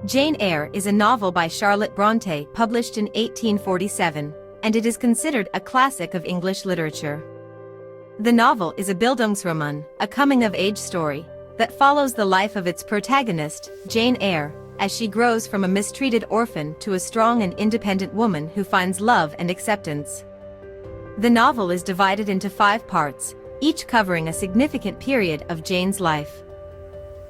Jane Eyre is a novel by Charlotte Bronte published in 1847, and it is considered a classic of English literature. The novel is a Bildungsroman, a coming-of-age story, that follows the life of its protagonist, Jane Eyre, as she grows from a mistreated orphan to a strong and independent woman who finds love and acceptance. The novel is divided into 5 parts, each covering a significant period of Jane's life.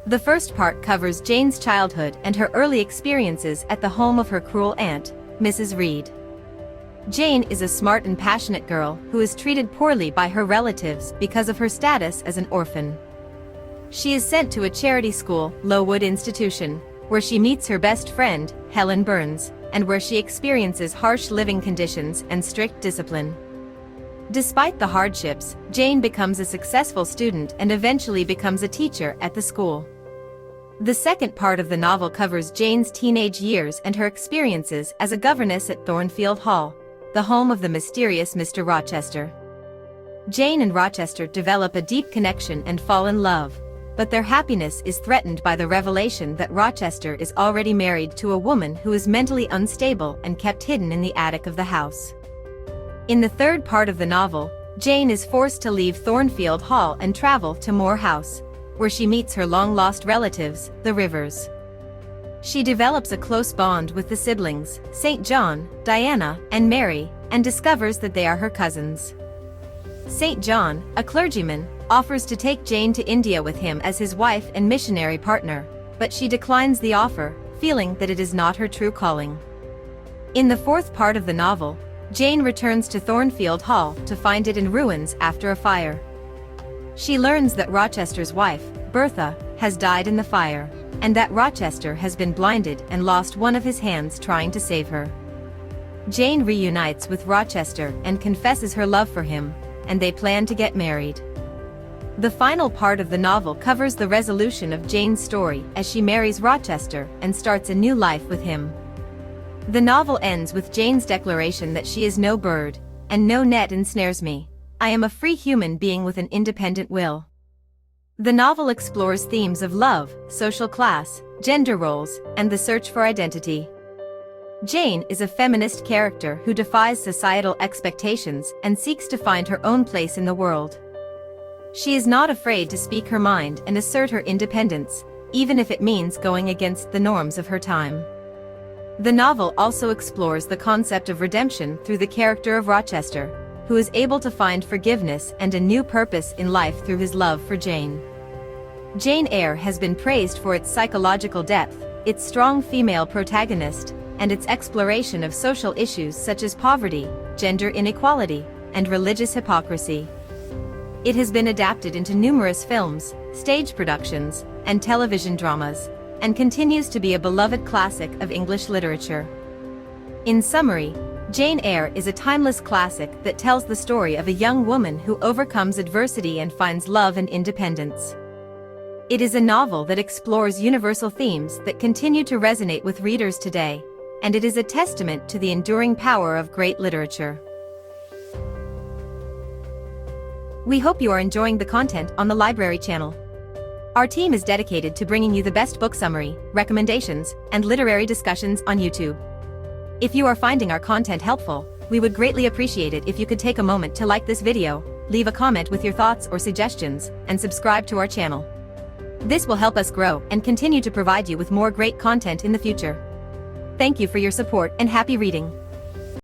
The first part covers Jane's childhood and her early experiences at the home of her cruel aunt, Mrs. Reed. Jane is a smart and passionate girl who is treated poorly by her relatives because of her status as an orphan. She is sent to a charity school, Lowood Institution, where she meets her best friend, Helen Burns, and where she experiences harsh living conditions and strict discipline. Despite the hardships, Jane becomes a successful student and eventually becomes a teacher at the school. The second part of the novel covers Jane's teenage years and her experiences as a governess at Thornfield Hall, the home of the mysterious Mr. Rochester. Jane and Rochester develop a deep connection and fall in love, but their happiness is threatened by the revelation that Rochester is already married to a woman who is mentally unstable and kept hidden in the attic of the house. In the third part of the novel, Jane is forced to leave Thornfield Hall and travel to Moor House, where she meets her long-lost relatives, the Rivers. She develops a close bond with the siblings, St. John, Diana, and Mary, and discovers that they are her cousins. St. John, a clergyman, offers to take Jane to India with him as his wife and missionary partner, but she declines the offer, feeling that it is not her true calling. In the fourth part of the novel, Jane returns to Thornfield Hall to find it in ruins after a fire. She learns that Rochester's wife, Bertha, has died in the fire, and that Rochester has been blinded and lost one of his hands trying to save her. Jane reunites with Rochester and confesses her love for him, and they plan to get married. The final part of the novel covers the resolution of Jane's story as she marries Rochester and starts a new life with him. The novel ends with Jane's declaration that she is no bird, and no net ensnares me. I am a free human being with an independent will. The novel explores themes of love, social class, gender roles, and the search for identity. Jane is a feminist character who defies societal expectations and seeks to find her own place in the world. She is not afraid to speak her mind and assert her independence, even if it means going against the norms of her time. The novel also explores the concept of redemption through the character of Rochester, who is able to find forgiveness and a new purpose in life through his love for Jane. Jane Eyre has been praised for its psychological depth, its strong female protagonist, and its exploration of social issues such as poverty, gender inequality, and religious hypocrisy. It has been adapted into numerous films, stage productions, and television dramas, and continues to be a beloved classic of English literature. In summary, Jane Eyre is a timeless classic that tells the story of a young woman who overcomes adversity and finds love and independence. It is a novel that explores universal themes that continue to resonate with readers today, and it is a testament to the enduring power of great literature. We hope you are enjoying the content on the Library channel. Our team is dedicated to bringing you the best book summary, recommendations, and literary discussions on YouTube. If you are finding our content helpful, we would greatly appreciate it if you could take a moment to like this video, leave a comment with your thoughts or suggestions, and subscribe to our channel. This will help us grow and continue to provide you with more great content in the future. Thank you for your support and happy reading.